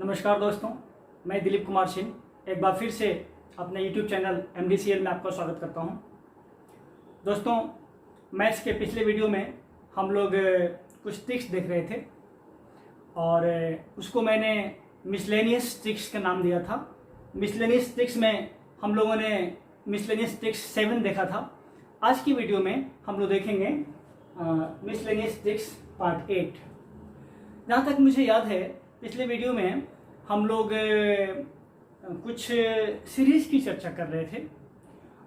नमस्कार दोस्तों, मैं दिलीप कुमार सिंह एक बार फिर से अपने YouTube चैनल MDCL में आपका स्वागत करता हूं। दोस्तों, मैथ्स के पिछले वीडियो में हम लोग कुछ ट्रिक्स देख रहे थे और उसको मैंने मिसलेनियस ट्रिक्स का नाम दिया था। मिसलेनियस ट्रिक्स में हम लोगों ने मिसलेनियस ट्रिक्स 7 देखा था। आज की वीडियो में हम लोग देखेंगे मिसलेनियस ट्रिक्स पार्ट 8। जहाँ तक मुझे याद है, पिछले वीडियो में हम लोग कुछ सीरीज की चर्चा कर रहे थे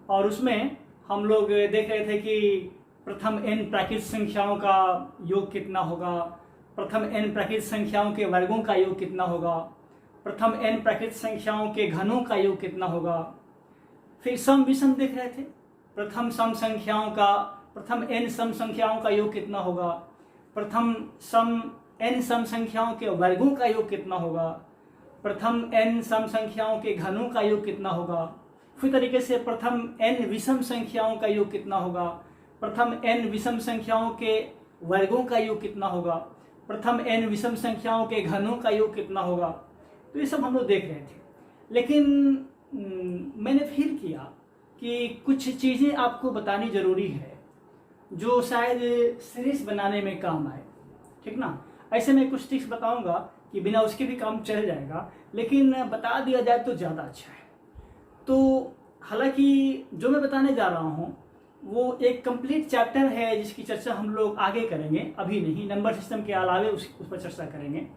और उसमें हम लोग देख रहे थे कि प्रथम n प्राकृत संख्याओं का योग कितना होगा, प्रथम n प्राकृत संख्याओं के वर्गों का योग कितना होगा, प्रथम n प्राकृत संख्याओं के घनों का योग कितना होगा। फिर सम विषम देख रहे थे, प्रथम n सम संख्याओं का योग कितना होगा, प्रथम n सम संख्याओं के वर्गों का योग कितना होगा, प्रथम n सम संख्याओं के घनों का योग कितना होगा। फिर तरीके से प्रथम n विषम संख्याओं का योग कितना होगा, प्रथम n विषम संख्याओं के वर्गों का योग कितना होगा, प्रथम n विषम संख्याओं के घनों का योग कितना होगा। तो ये सब हम लोग देख रहे थे, लेकिन मैंने फील किया कि कुछ चीज़ें आपको बतानी ज़रूरी है जो शायद सीरीज बनाने में काम आए, ठीक ना। ऐसे में कुछ ट्रिक्स बताऊंगा कि बिना उसके भी काम चल जाएगा, लेकिन बता दिया जाए तो ज़्यादा अच्छा है। तो हालांकि जो मैं बताने जा रहा हूँ वो एक कंप्लीट चैप्टर है जिसकी चर्चा हम लोग आगे करेंगे, अभी नहीं। नंबर सिस्टम के अलावे उस पर चर्चा करेंगे।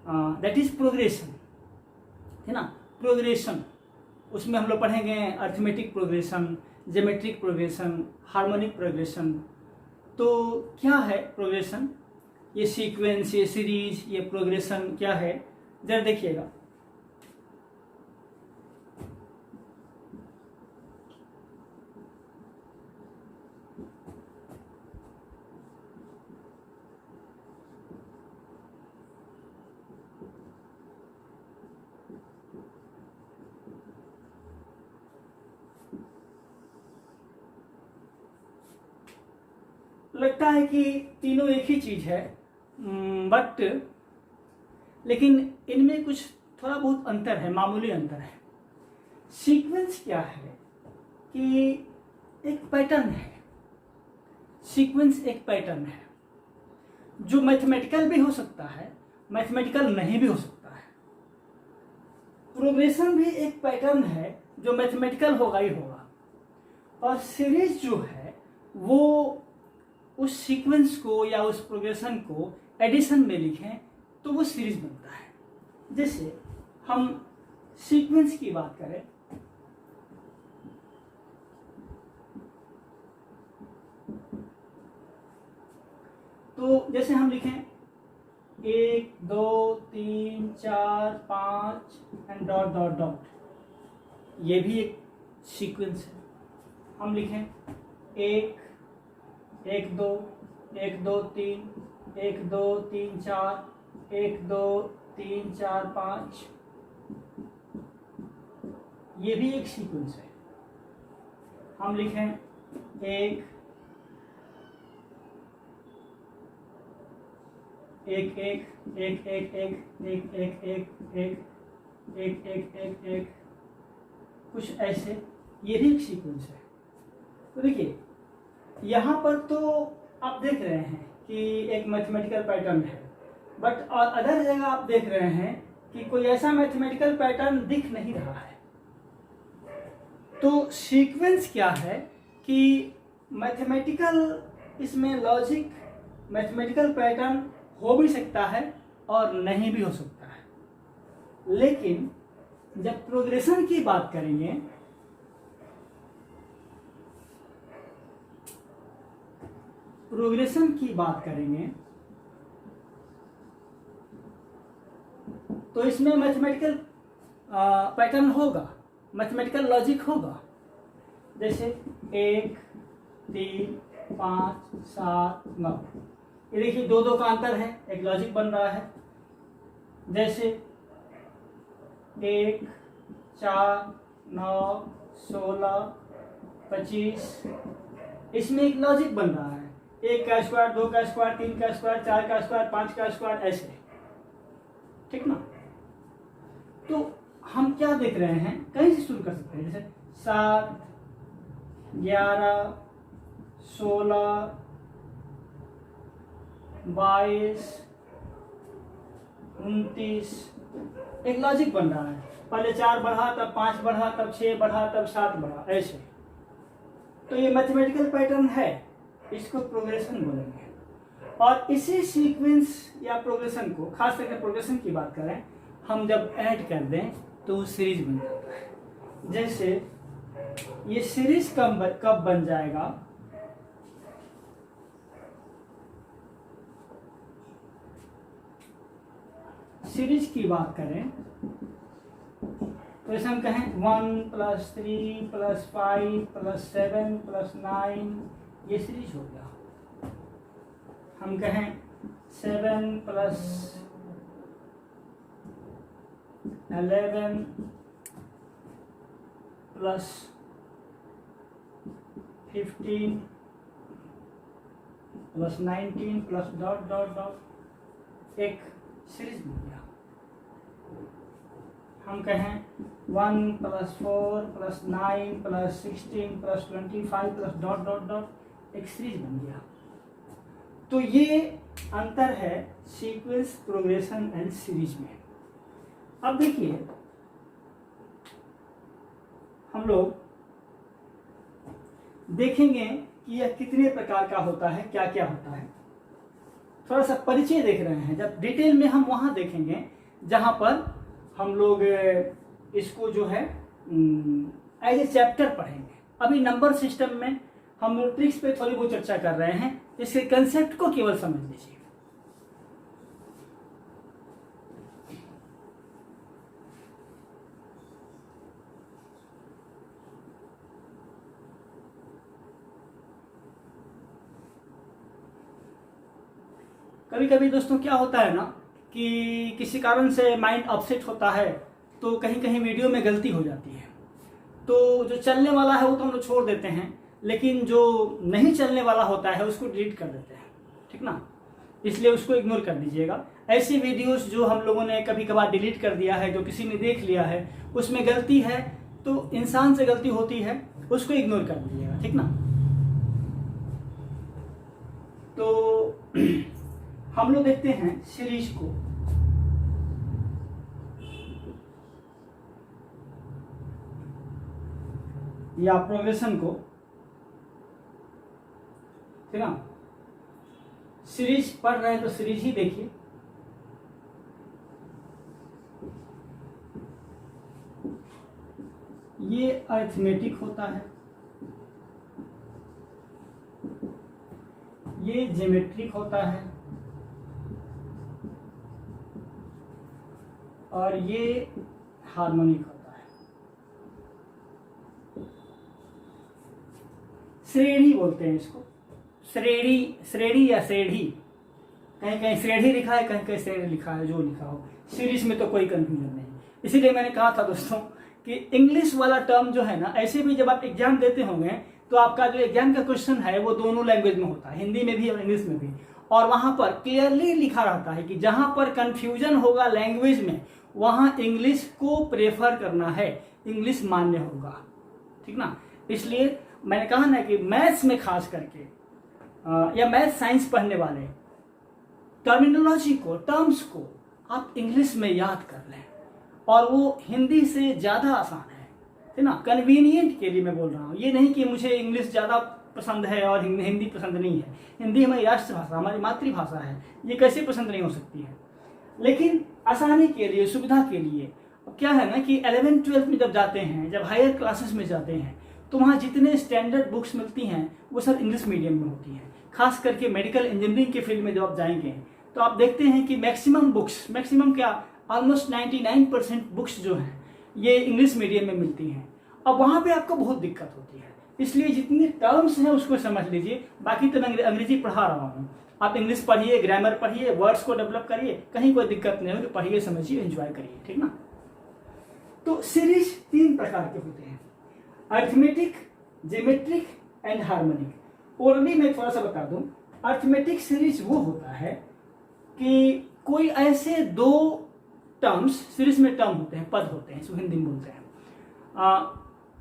दैट इज़ प्रोग्रेशन, है ना। प्रोग्रेशन, उसमें हम लोग पढ़ेंगे arithmetic progression, geometric progression, harmonic progression. तो क्या है प्रोग्रेशन, ये सीक्वेंस, ये सीरीज, ये प्रोग्रेशन क्या है, जरा देखिएगा। लगता है कि तीनों एक ही चीज है, बट लेकिन इनमें कुछ थोड़ा बहुत अंतर है, मामूली अंतर है। सीक्वेंस क्या है कि एक पैटर्न है। सीक्वेंस एक पैटर्न है जो मैथमेटिकल भी हो सकता है, मैथमेटिकल नहीं भी हो सकता है। प्रोग्रेशन भी एक पैटर्न है जो मैथमेटिकल होगा ही होगा। और सीरीज जो है वो उस सीक्वेंस को या उस प्रोग्रेशन को एडिशन में लिखें तो वो सीरीज बनता है। जैसे हम सीक्वेंस की बात करें तो जैसे हम लिखें 1 2 3 4 5 एंड डॉट डॉट डॉट, ये भी एक सीक्वेंस है। हम लिखें 1 1 2 1 2 3 1 2 3 4 1 2 3 4 5, ये भी एक सीक्वेंस है। हम लिखें 1 1 1 1 1 1 1 1 1 1 1 1 1, कुछ ऐसे, ये भी एक सीक्वेंस है। तो देखिए यहाँ पर तो आप देख रहे हैं कि एक मैथमेटिकल पैटर्न है, बट और अदर जगह आप देख रहे हैं कि कोई ऐसा मैथमेटिकल पैटर्न दिख नहीं रहा है। तो सीक्वेंस क्या है कि मैथमेटिकल, इसमें लॉजिक, मैथमेटिकल पैटर्न हो भी सकता है और नहीं भी हो सकता है। लेकिन जब प्रोग्रेशन की बात करेंगे तो इसमें मैथमेटिकल पैटर्न होगा, मैथमेटिकल लॉजिक होगा। जैसे 1 3 5 7 9, ये देखिए 2 2 का अंतर है, एक लॉजिक बन रहा है। जैसे 1 4 9 16 25, इसमें एक लॉजिक बन रहा है। 1 का स्क्वायर, 2 का स्क्वायर, 3 का स्क्वायर, 4 का स्क्वायर, 5 का स्क्वायर, ऐसे, ठीक ना। तो हम क्या देख रहे हैं, कहीं से शुरू कर सकते हैं, जैसे 7, 11, 16, 22, 29, एक लॉजिक बन रहा है। पहले 4 बढ़ा, तब 5 बढ़ा, तब 6 बढ़ा, तब 7 बढ़ा, ऐसे। तो ये मैथमेटिकल पैटर्न है, इसको प्रोग्रेशन बोलेंगे। और इसी सीक्वेंस या प्रोग्रेशन को, खास करके प्रोग्रेशन की बात करें, हम जब ऐड कर दें तो वो सीरीज बन जाता है। जैसे ये सीरीज कब बन जाएगा, सीरीज की बात करें तो जैसे हम कहें 1 + 3 + 5 + 7 + 9, ये सीरीज हो गया। हम कहें 7 + 11 + 15 + 19 + ... एक सीरीज बन गया। हम कहें 1 + 4 + 9 + 16 + 25 + ... एक सीरीज बन गया। तो ये अंतर है सीक्वेंस, प्रोग्रेशन एंड सीरीज में। अब देखिए, हम लोग देखेंगे कि यह कितने प्रकार का होता है, क्या क्या होता है। थोड़ा सा परिचय देख रहे हैं, जब डिटेल में हम वहां देखेंगे जहां पर हम लोग इसको जो है एज ए चैप्टर पढ़ेंगे। अभी नंबर सिस्टम में हम ट्रिक्स पे थोड़ी बहुत चर्चा कर रहे हैं, इसके कंसेप्ट को केवल समझ लीजिए। कभी कभी दोस्तों क्या होता है ना कि किसी कारण से माइंड अपसेट होता है, तो कहीं कहीं वीडियो में गलती हो जाती है। तो जो चलने वाला है वो तो हम लोग छोड़ देते हैं, लेकिन जो नहीं चलने वाला होता है उसको डिलीट कर देते हैं, ठीक ना। इसलिए उसको इग्नोर कर दीजिएगा। ऐसी वीडियोस जो हम लोगों ने कभी कभार डिलीट कर दिया है, जो किसी ने देख लिया है, उसमें गलती है, तो इंसान से गलती होती है, उसको इग्नोर कर दीजिएगा, ठीक ना। तो हम लोग देखते हैं सीरीज को। या प्रोग्रेशन को, ठीक ना। सीरीज पढ़ रहे हैं तो सीरीज ही देखिए। ये अरिथमेटिक होता है, ये ज्योमेट्रिक होता है, और ये हार्मोनिक होता है। श्रेणी बोलते हैं इसको, श्रेणी या श्रेणी। कहीं कहीं श्रेणी लिखा है, कहीं कहीं श्रेणी लिखा है, जो लिखा हो। सीरीज में तो कोई कंफ्यूजन नहीं। इसीलिए मैंने कहा था दोस्तों कि इंग्लिश वाला टर्म जो है ना, ऐसे भी जब आप एग्जाम देते होंगे तो आपका जो एग्जाम का क्वेश्चन है वो दोनों लैंग्वेज में होता है, हिंदी में भी और इंग्लिश में भी। और वहां पर क्लियरली लिखा रहता है कि जहां पर कंफ्यूजन होगा लैंग्वेज में, वहां इंग्लिश को प्रेफर करना है, इंग्लिश मान्य होगा, ठीक ना। इसलिए मैंने कहा ना कि मैथ्स में खास करके या मैथ साइंस पढ़ने वाले टर्मिनोलॉजी को, टर्म्स को आप इंग्लिश में याद कर लें, और वो हिंदी से ज्यादा आसान है ना। कन्वीनियंट के लिए मैं बोल रहा हूँ, ये नहीं कि मुझे इंग्लिश ज्यादा पसंद है और हिंदी पसंद नहीं है। हिंदी हमारी राष्ट्रभाषा, हमारी मातृभाषा है, ये कैसे पसंद नहीं हो सकती है। लेकिन आसानी के लिए, सुविधा के लिए, अब क्या है ना कि 11th-12th में जब जाते हैं, जब हायर क्लासेस में जाते हैं, तो वहाँ जितने स्टैंडर्ड बुक्स मिलती हैं वो सब इंग्लिश मीडियम में होती हैं। खास करके मेडिकल इंजीनियरिंग के फील्ड में जब आप जाएंगे तो आप देखते हैं कि मैक्सिमम क्या, ऑलमोस्ट 99% बुक्स जो हैं ये इंग्लिश मीडियम में मिलती हैं। अब वहाँ पे आपको बहुत दिक्कत होती है, इसलिए जितनी टर्म्स हैं उसको समझ लीजिए। बाकी तो मैं अंग्रेजी पढ़ा रहा हूँ, आप इंग्लिश पढ़िए, ग्रामर पढ़िए, वर्ड्स को डेवलप करिए, कहीं कोई दिक्कत नहीं होगी। पढ़िए, समझिए, एंजॉय करिए, ठीक ना। तो सीरीज 3 प्रकार के होते हैं, arithmetic, geometric and harmonic. Orally मैं थोड़ा सा बता दूं, अरिथमेटिक सीरीज वो होता है कि कोई ऐसे 2 टर्म्स, सीरीज में टर्म होते हैं, पद होते हैं, इसको हिंदी में बोलते हैं।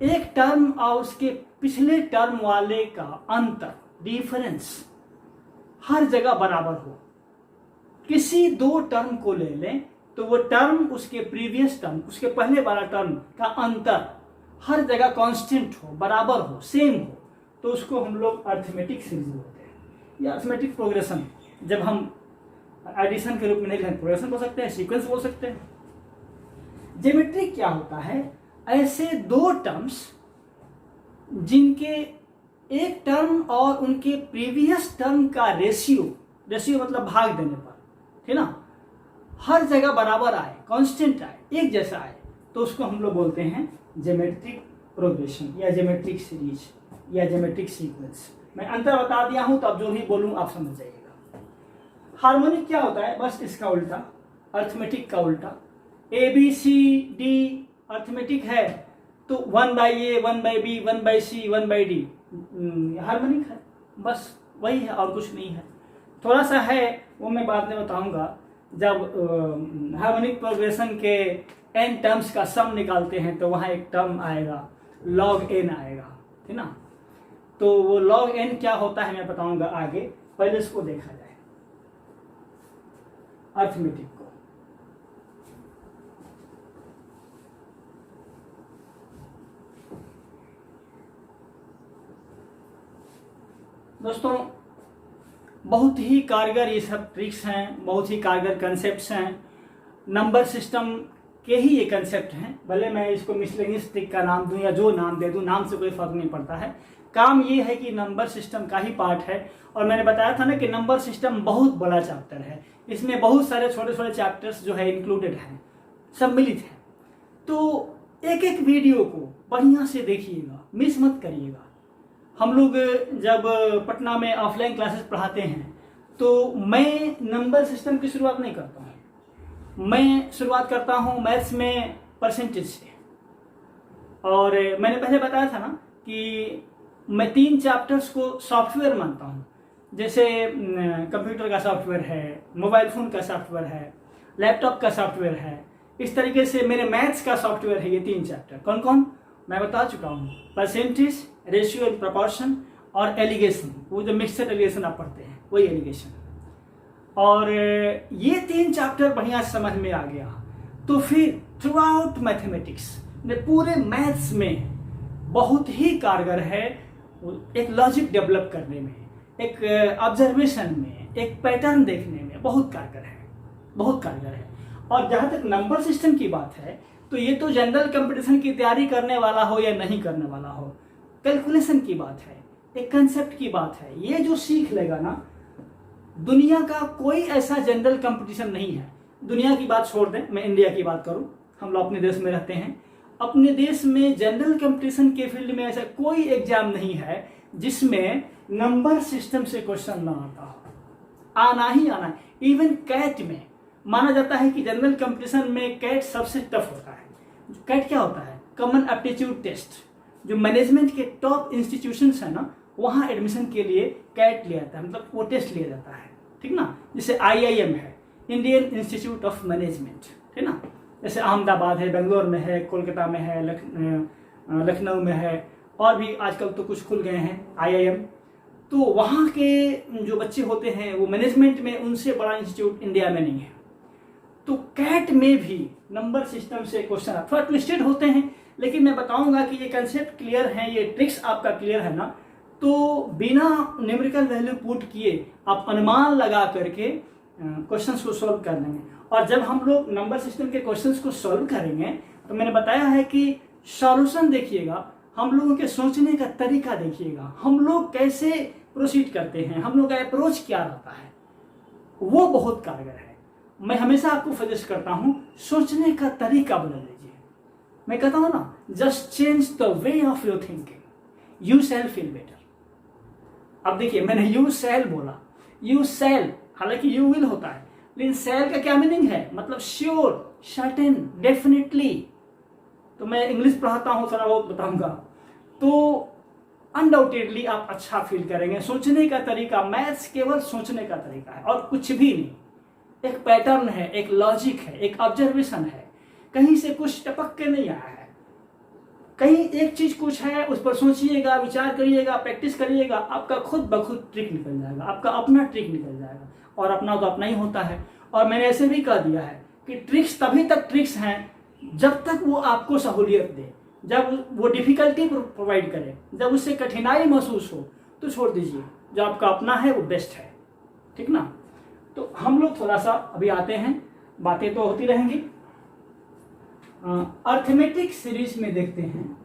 एक टर्म और उसके पिछले टर्म वाले का अंतर, डिफरेंस हर जगह बराबर हो। किसी दो टर्म को ले लें तो वो टर्म उसके प्रीवियस टर्म, उसके पहले वाला टर्म का अंतर हर जगह कांस्टेंट हो, बराबर हो, सेम हो, तो उसको हम लोग अर्थमेटिक सीरीज बोलते हैं या अर्थमेटिक प्रोग्रेशन। जब हम एडिशन के रूप में नहीं लिखें, प्रोग्रेशन बोल सकते हैं, सीक्वेंस बोल सकते हैं। ज्योमेट्रिक क्या होता है? ऐसे दो टर्म्स जिनके एक टर्म और उनके प्रीवियस टर्म का रेशियो मतलब भाग देने पर, ठीक ना, हर जगह बराबर आए, कांस्टेंट आए, एक जैसा आए, तो उसको हम लोग बोलते हैं ज्योमेट्रिक प्रोग्रेशन या ज्योमेट्रिक सीरीज या ज्योमेट्रिक सीक्वेंस। मैं अंतर बता दिया हूं, तो अब जो भी बोलूं आप समझ जाइएगा। हार्मोनिक क्या होता है? बस इसका उल्टा, अर्थमेटिक का उल्टा। A B C D arithmetic है तो 1/A 1/B 1/C 1/D harmonic है, बस वही है और कुछ नहीं है। थोड़ा सा है वो मैं बाद में बताऊंगा। जब हार्मोनिक प्रोग्रेशन के n टर्म्स का सम निकालते हैं तो वहाँ एक टर्म आएगा log n आएगा, ठीक ना। तो वो log n क्या होता है मैं बताऊंगा आगे, पहले इसको देखा जाए अर्थमेटिक को। दोस्तों बहुत ही कारगर ये सब ट्रिक्स हैं, बहुत ही कारगर कंसेप्ट्स हैं। नंबर सिस्टम के ही ये कंसेप्ट हैं, भले मैं इसको मिसलेनियस ट्रिक का नाम दूं या जो नाम दे दूं, नाम से कोई फर्क नहीं पड़ता है। काम ये है कि नंबर सिस्टम का ही पार्ट है। और मैंने बताया था ना कि नंबर सिस्टम बहुत बड़ा चैप्टर है, इसमें बहुत सारे छोटे छोटे चैप्टर्स जो है इंक्लूडेड हैं, सम्मिलित हैं। तो एक एक वीडियो को बढ़िया से देखिएगा, मिस मत करिएगा। हम लोग जब पटना में ऑफलाइन क्लासेस पढ़ाते हैं तो मैं नंबर सिस्टम की शुरुआत नहीं करता हूँ, मैं शुरुआत करता हूँ मैथ्स में परसेंटेज से। और मैंने पहले बताया था ना कि मैं 3 चैप्टर्स को सॉफ्टवेयर मानता हूँ, जैसे कंप्यूटर का सॉफ्टवेयर है, मोबाइल फ़ोन का सॉफ्टवेयर है, लैपटॉप का सॉफ्टवेयर है। इस तरीके से मेरे मैथ्स का सॉफ्टवेयर है ये 3 चैप्टर। कौन कौन मैं बता चुका हूँ, परसेंटेज, रेशियो एंड प्रोपोर्शन और एलिगेशन, वो जो मिक्सड एलिगेशन आप पढ़ते हैं वही एलिगेशन। और ये 3 चैप्टर बढ़िया समझ में आ गया तो फिर थ्रू आउट मैथमेटिक्स में, पूरे मैथ्स में बहुत ही कारगर है। एक लॉजिक डेवलप करने में, एक ऑब्जर्वेशन में, एक पैटर्न देखने में बहुत कारगर है, बहुत कारगर है। और जहाँ तक नंबर सिस्टम की बात है तो ये तो जनरल कंपटीशन की तैयारी करने वाला हो या नहीं करने वाला हो, कैलकुलेशन की बात है, एक कंसेप्ट की बात है। ये जो सीख लेगा ना, दुनिया का कोई ऐसा जनरल कंपटीशन नहीं है। दुनिया की बात छोड़ दें, मैं इंडिया की बात करूं, हम लोग अपने देश में रहते हैं। अपने देश में जनरल कंपटीशन के फील्ड में ऐसा कोई एग्जाम नहीं है जिसमें नंबर सिस्टम से क्वेश्चन ना आता हो। आना ही आना है। इवन कैट में माना जाता है कि जनरल कंपटीशन में कैट सबसे टफ होता है। कैट क्या होता है? कॉमन एप्टीट्यूड टेस्ट, जो मैनेजमेंट के टॉप इंस्टीट्यूशंस है ना, वहाँ एडमिशन के लिए कैट लिया जाता है, मतलब वो टेस्ट लिया जाता है, ठीक ना। जैसे IIM है, इंडियन इंस्टीट्यूट ऑफ मैनेजमेंट, ठीक ना। जैसे अहमदाबाद है, बेंगलोर में है, कोलकाता में है, लखनऊ में है, और भी आजकल तो कुछ खुल गए हैं IIM। तो वहाँ के जो बच्चे होते हैं वो मैनेजमेंट में, उनसे बड़ा इंस्टीट्यूट इंडिया में नहीं है। तो कैट में भी नंबर सिस्टम से क्वेश्चन थोड़ा ट्विस्टेड होते हैं, लेकिन मैं बताऊंगा कि ये कंसेप्ट क्लियर है, ये ट्रिक्स आपका क्लियर है ना, तो बिना न्यूमेरिकल वैल्यू पुट किए आप अनुमान लगा करके क्वेश्चंस को सॉल्व कर लेंगे। और जब हम लोग नंबर सिस्टम के क्वेश्चंस को सॉल्व करेंगे तो मैंने बताया है कि सॉल्यूशन देखिएगा, हम लोगों के सोचने का तरीका देखिएगा, हम लोग कैसे प्रोसीड करते हैं, हम लोग का अप्रोच क्या रहता है, वो बहुत कारगर है। मैं हमेशा आपको सजेस्ट करता हूं, सोचने का तरीका बदल लीजिए। मैं कहता हूं ना, just change the way of your thinking, you shall feel better. अब देखिए, मैंने यू शैल बोला, यू शैल, हालांकि यू विल होता है, लेकिन शैल का क्या मीनिंग है? मतलब श्योर, सर्टेन, डेफिनेटली। तो मैं इंग्लिश पढ़ाता हूं, थोड़ा बहुत बताऊंगा, तो अनडाउटेडली आप अच्छा फील करेंगे। सोचने का तरीका, मैथ्स केवल सोचने का तरीका है और कुछ भी नहीं। एक पैटर्न है, एक लॉजिक है, एक ऑब्जर्वेशन है, कहीं से कुछ टपक के नहीं आया है। कहीं एक चीज कुछ है, उस पर सोचिएगा, विचार करिएगा, प्रैक्टिस करिएगा, आपका खुद ब खुद ट्रिक निकल जाएगा, आपका अपना ट्रिक निकल जाएगा। और अपना तो अपना ही होता है। और मैंने ऐसे भी कह दिया है कि ट्रिक्स तभी तक ट्रिक्स हैं जब तक वो आपको सहूलियत दे, जब वो डिफिकल्टी प्रोवाइड करे, जब उससे कठिनाई महसूस हो तो छोड़ दीजिए। जो आपका अपना है वो बेस्ट है, ठीक ना। तो हम लोग थोड़ा सा अभी आते हैं, बातें तो होती रहेंगी। अर्थमेटिक सीरीज में देखते हैं,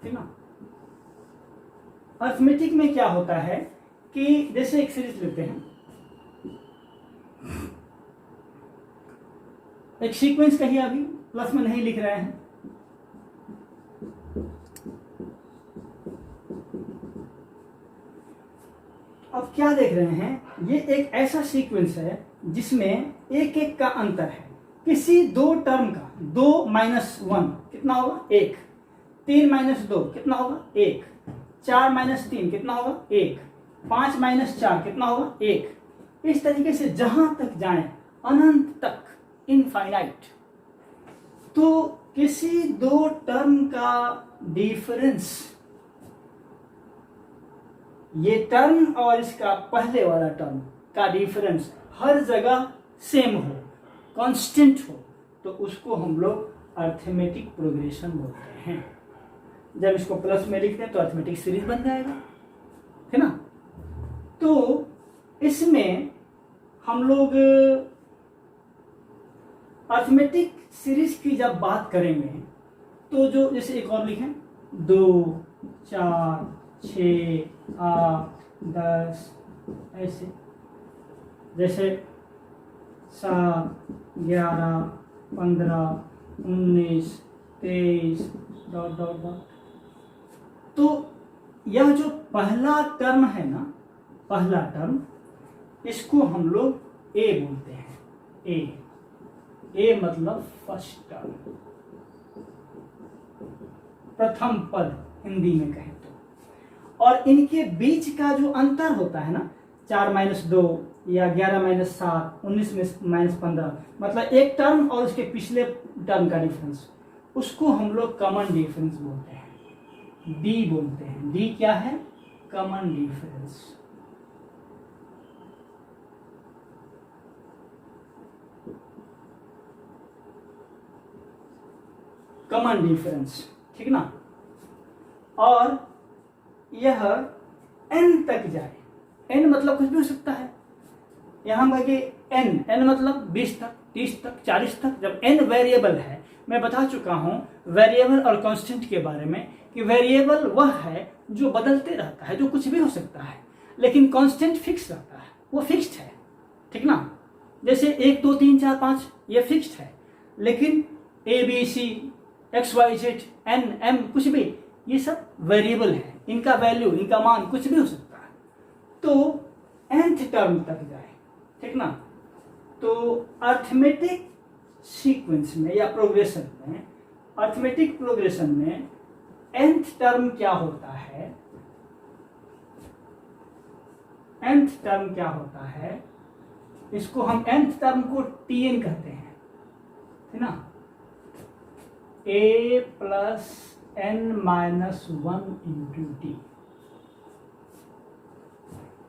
ठीक ना। अर्थमेटिक में क्या होता है कि जैसे एक सीरीज लेते हैं, एक सीक्वेंस कहिए, अभी प्लस में नहीं लिख रहे हैं, अब क्या देख रहे हैं, ये एक ऐसा सीक्वेंस है जिसमें एक एक का अंतर है। किसी दो टर्म का 2 - 1 कितना होगा 1, 3 - 2 कितना होगा 1, 4 - 3 कितना होगा 1, 5 - 4 कितना होगा 1। इस तरीके से जहां तक जाए अनंत तक, इनफाइनाइट। तो किसी दो टर्म का डिफरेंस, ये टर्म और इसका पहले वाला टर्म का डिफरेंस हर जगह सेम हो, कांस्टेंट हो, तो उसको हम लोग अर्थमेटिक प्रोग्रेशन बोलते हैं। जब इसको प्लस में लिखते हैं तो अर्थमेटिक सीरीज बन जाएगा, है ना। तो इसमें हम लोग अर्थमेटिक सीरीज की जब बात करेंगे तो जो जैसे एक और लिखें 2, 4, 6, 8, 10 ऐसे, जैसे 7, 11, 15, 19, 23 ... तो यह जो पहला टर्म है ना, पहला टर्म, इसको हम लोग ए बोलते हैं। ए मतलब फर्स्ट टर्म, प्रथम पद हिंदी में कहें तो। और इनके बीच का जो अंतर होता है ना, 4 - 2 या 11 - 7, 19 - 15, मतलब एक टर्म और उसके पिछले टर्म का डिफरेंस, उसको हम लोग कॉमन डिफरेंस बोलते हैं, डी बोलते हैं। डी क्या है? Common difference. कॉमन डिफरेंस, ठीक ना। और यह n तक जाए, n मतलब कुछ भी हो सकता है। यहां कहेंगे n मतलब 20 तक, 30 तक, 40 तक। जब n वेरिएबल है, मैं बता चुका हूं वेरिएबल और कांस्टेंट के बारे में कि वेरिएबल वह है जो बदलते रहता है, जो कुछ भी हो सकता है, लेकिन कांस्टेंट फिक्स रहता है, वो फिक्स्ड है, ठीक ना। जैसे 1, 2, 3, 4, 5 ये फिक्स्ड है, लेकिन ABC, XYZ, N, M कुछ भी, ये सब वेरिएबल है, इनका वैल्यू, इनका मान कुछ भी हो सकता है। तो nth टर्म तक जाए, ठीक ना। तो अर्थमेटिक सीक्वेंस में या प्रोग्रेशन में, अर्थमेटिक प्रोग्रेशन में nth टर्म क्या होता है, nth टर्म क्या होता है, इसको हम nth टर्म को Tn कहते हैं, है ना। A + n - 1 × t,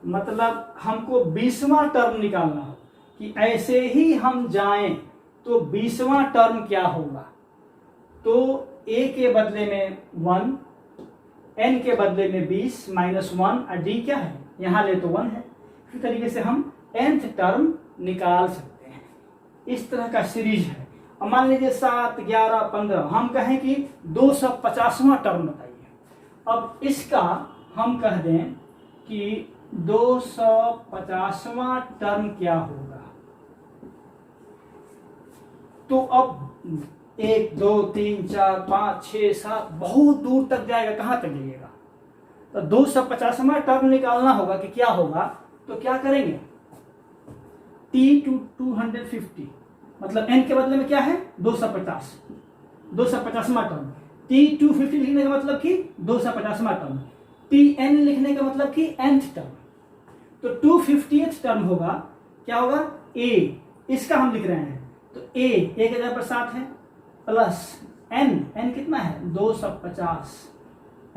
मतलब हमको 20वां टर्म निकालना हो कि ऐसे ही हम जाएं तो 20वां टर्म क्या होगा। तो a के बदले में 1, n के बदले में 20 - 1 और d क्या है, यहां ले तो 1 है। इस तरीके से हम nth टर्म निकाल सकते हैं। इस तरह का सीरीज है। अब मान लीजिए 7, 11, 15, हम कहें कि 250वां टर्म बताइए। अब इसका हम कह दें कि 250वां टर्म क्या होगा। तो अब 1, 2, 3, 4, 5, 6, 7 बहुत दूर तक जाएगा, कहां तक जाइएगा। तो 250वां टर्म निकालना होगा कि क्या होगा। तो क्या करेंगे, T to 250, मतलब n के बदले में क्या है 250, 250वां टर्म। T 250 लिखने का मतलब कि 250वां टर्म। tn लिखने का मतलब कि nth टर्म, तो 250th टर्म होगा, क्या होगा a, इसका हम लिख रहे हैं, तो a की जगह पर 7 है, प्लस n कितना है 250,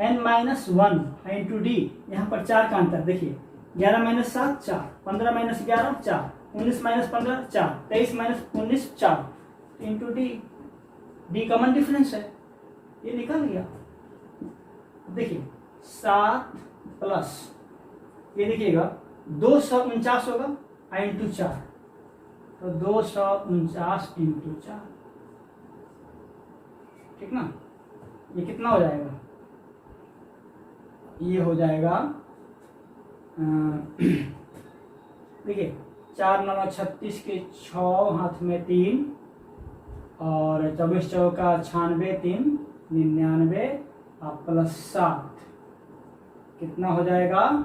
n माइनस 1 इंटू डी, यहाँ पर 4 का अंतर देखिए, 11 minus 7 4, 15 minus 11 4, 19 minus 15 4, 23 minus 19 4 into D, D common difference है, ये निकल गया। देखिए 7 प्लस ये देखिएगा 249 होगा इंटू 4, तो 249 इंटू 4, ठीक ना। ये कितना हो जाएगा, ये हो जाएगा देखिए 4 9 36 के 6 हाथ में 3 और 24 चौका 96 3 99 और प्लस 7 कितना हो जाएगा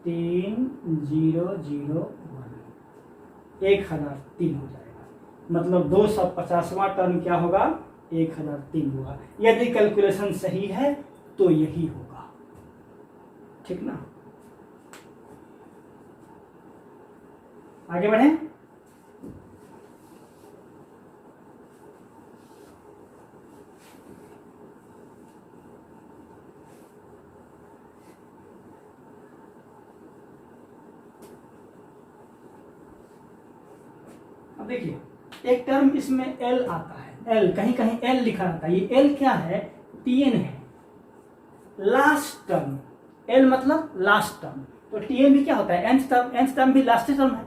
3001, 1003 हो जाएगा, मतलब 250वां टर्म क्या होगा 1003 होगा। यदि कैलकुलेशन सही है तो यही होगा, ठीक ना। आगे बढ़े। अब देखिए एक टर्म इसमें L आता है, L कहीं कहीं L लिखा रहता है, ये L क्या है Tn है, लास्ट टर्म, L मतलब लास्ट टर्म, तो Tn भी क्या होता है nth टर्म भी लास्ट टर्म है,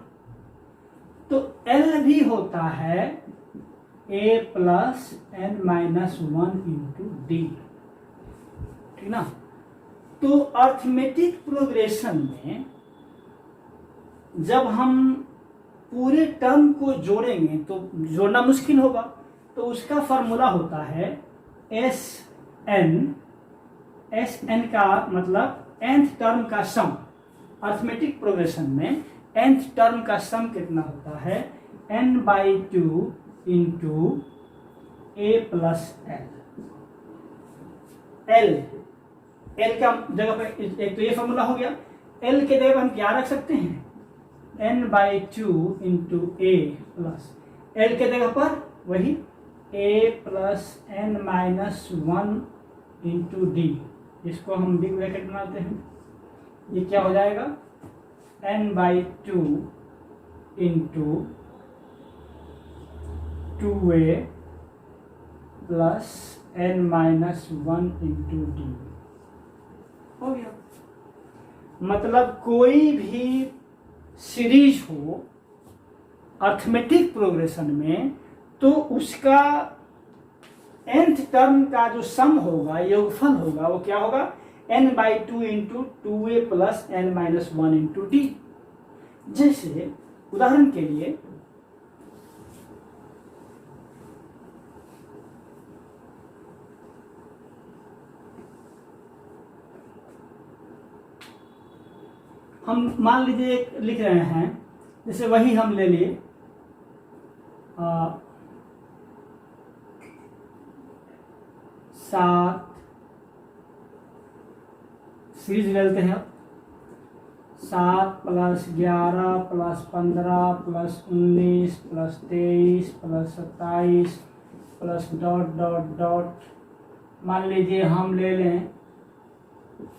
तो L भी होता है a plus n minus 1 into D, ठीक ना। तो अर्थमेटिक प्रोग्रेशन में जब हम पूरे टर्म को जोड़ेंगे तो जोड़ना मुश्किल होगा, तो उसका फॉर्मूला होता है एस एन का मतलब nth टर्म का सम। अर्थमेटिक प्रोग्रेशन में nth टर्म का सम कितना होता है n/2 into a plus L का जगह पर एक तो ये फॉर्मूला हो गया, L के जगह पर हम क्या रख सकते हैं n/2 इंटू ए प्लस, एल के जगह पर वही a plus n minus 1 into D, इसको हम बिग ब्रैकेट बनाते हैं, ये क्या हो जाएगा n/2 into 2a plus n minus 1 into D हो गया। मतलब कोई भी सीरीज हो अर्थमेटिक प्रोग्रेशन में तो उसका nth टर्म का जो सम होगा योगफल होगा वो क्या होगा n/2 into 2a plus n minus 1 into D. जैसे उदाहरण के लिए हम मान लीजिए लिख रहे हैं, जैसे वही हम ले लिए 7 सीरीज ले लेते हैं, 7 plus 11 plus 15 plus 19 plus 23 plus 27 plus dot dot dot, मान लीजिए हम ले लें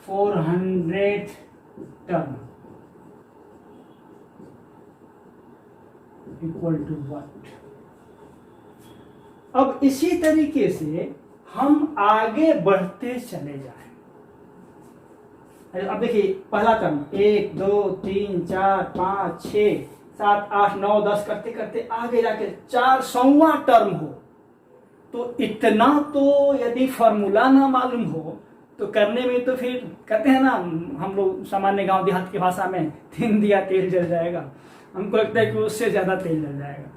400 टर्म इक्वल टू व्हाट। अब इसी तरीके से हम आगे बढ़ते चले जाएं। अब देखिए पहला टर्म 1 2 3 4 5 6 7 8 9 10 करते करते आगे जाके 400वां टर्म हो, तो इतना तो यदि फॉर्मूला ना मालूम हो तो करने में तो फिर कहते हैं ना हम लोग सामान्य गांव देहात की भाषा में 3 दिया तेल जल जाएगा, हमको लगता है कि उससे ज्यादा तेल जल जाएगा।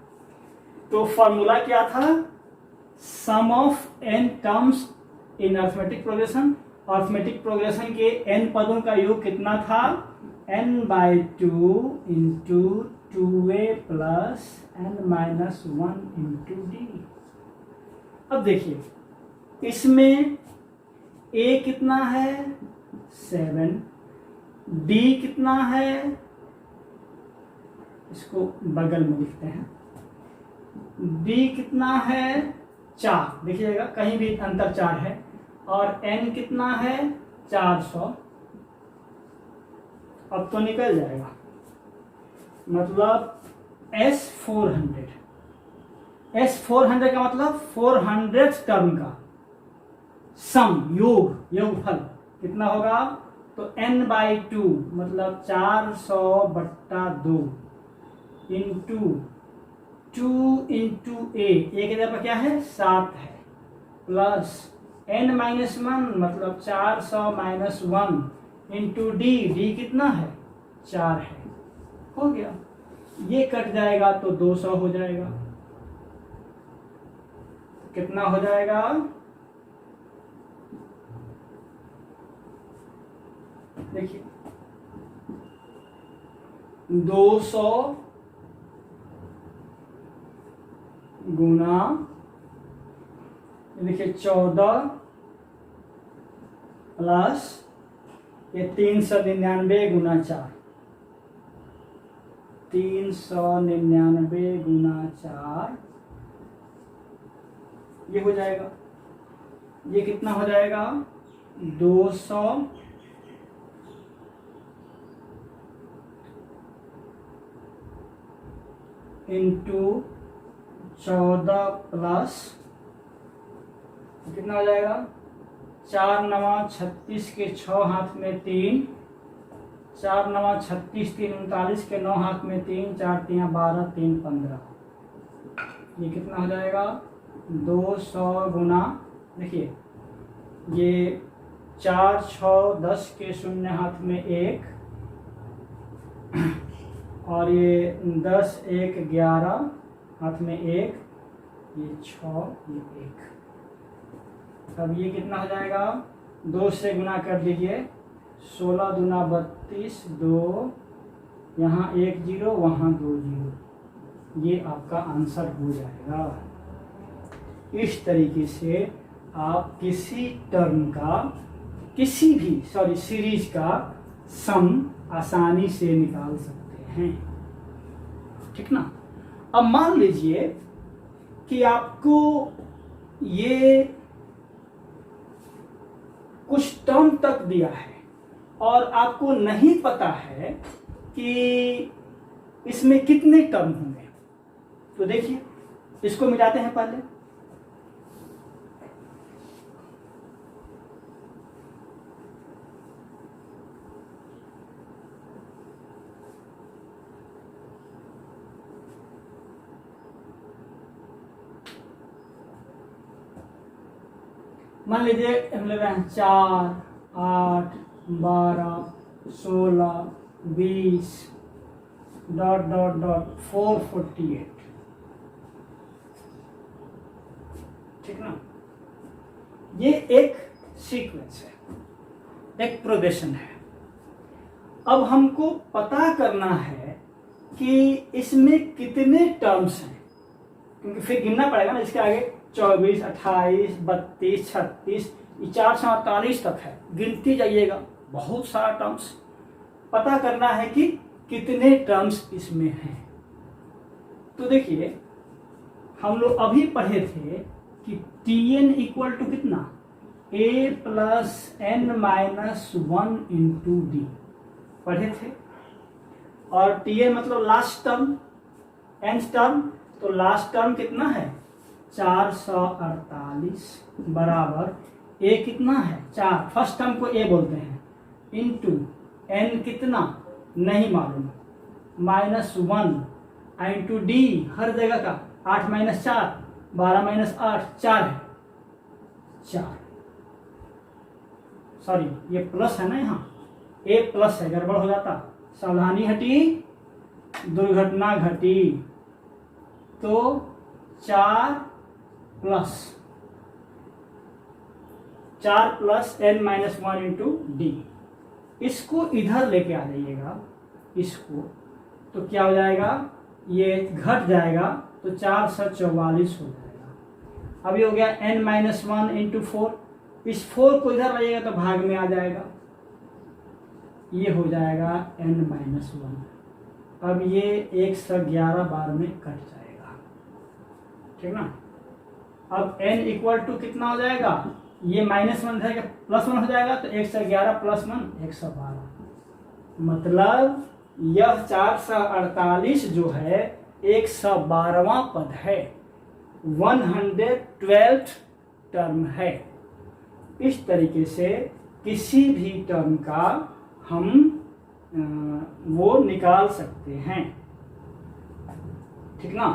तो फॉर्मूला क्या था sum of n terms in arithmetic progression, arithmetic progression के n पदों का योग कितना था n/2 into 2a plus n minus 1 into D. अब देखिए इसमें ए कितना है 7, डी कितना है, इसको बगल में लिखते हैं, डी कितना है 4, देखिएगा कहीं भी अंतर 4 है, और एन कितना है 400। अब तो निकल जाएगा, मतलब S400 का मतलब 400 टर्म का सम, योगफल कितना होगा, तो n/2 मतलब 400/2 इंटू 2 इंटू ए की जगह पर क्या है 7 है, प्लस n-1 मतलब 400-1 इंटू डी कितना है 4 है, हो गया। ये कट जाएगा तो 200 हो जाएगा, कितना हो जाएगा, देखिए 200 गुना, देखिए 14 प्लस ये 399 गुना 4, 399 गुना 4, ये हो जाएगा, ये कितना हो जाएगा 200 इंटू 14 प्लस कितना हो जाएगा 4 9 36 के 6 हाथ में 3, 4 9 36 3 39 के 9 हाथ में 3, 4 3 12 3 15, ये कितना हो जाएगा 200 गुना, देखिए ये 4 6 10 के 0 हाथ में 1, और ये 10 1 11 हाथ में 1, ये 6 ये 1, अब ये कितना हो जाएगा 2 से गुना कर दीजिए, 16 दूना 32, 2 यहाँ 1 0 वहाँ 2 0, ये आपका आंसर हो जाएगा। इस तरीके से आप किसी टर्म का, किसी भी सीरीज का सम आसानी से निकाल सकते हैं, ठीक ना। अब मान लीजिए कि आपको ये कुछ टर्म तक दिया है और आपको नहीं पता है कि इसमें कितने टर्म होंगे, तो देखिए इसको मिटाते हैं पहले, मान लीजिए हम ले रहे हैं 4 8 12 16 20 ... 448, ठीक ना। ये एक सीक्वेंस है, एक प्रोग्रेशन है। अब हमको पता करना है कि इसमें कितने टर्म्स हैं, क्योंकि फिर गिनना पड़ेगा ना, इसके आगे 24 28 32 36 448 तक है, गिनती जाइएगा, बहुत सारा टर्म्स। पता करना है कि कितने टर्म्स इसमें हैं। तो देखिए हम लोग अभी पढ़े थे कि Tn इक्वल टू कितना, a plus n minus 1 into D पढ़े थे, और Tn मतलब लास्ट टर्म, nth टर्म, तो लास्ट टर्म कितना है 448 बराबर a कितना है 4, फर्स्ट टर्म को a बोलते हैं, इंटू n कितना नहीं मालूम, -1 इंटू डी हर जगह का 8 - 4 12 - 8 4 है, 4, सॉरी ये प्लस है ना, यहाँ a प्लस है, गड़बड़ हो जाता, सावधानी हटी दुर्घटना घटी। तो 4 प्लस n-1 इंटू डी, इसको इधर लेके आ जाइएगा, इसको, तो क्या हो जाएगा, ये घट जाएगा तो 444 हो जाएगा। अब ये हो गया n-1 इंटू 4, इस 4 को इधर लाइएगा तो भाग में आ जाएगा, ये हो जाएगा n-1। अब ये 111 बार में कट जाएगा, ठीक ना। अब n इक्वल टू कितना हो जाएगा, ये -1 है +1 हो जाएगा, तो 111 + 1 112। मतलब यह 448 जो है 112वां पद है, 112th टर्म है। इस तरीके से किसी भी टर्म का हम वो निकाल सकते हैं, ठीक ना।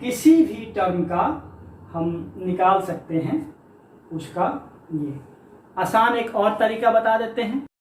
किसी भी टर्म का हम निकाल सकते हैं उसका। ये आसान एक और तरीका बता देते हैं।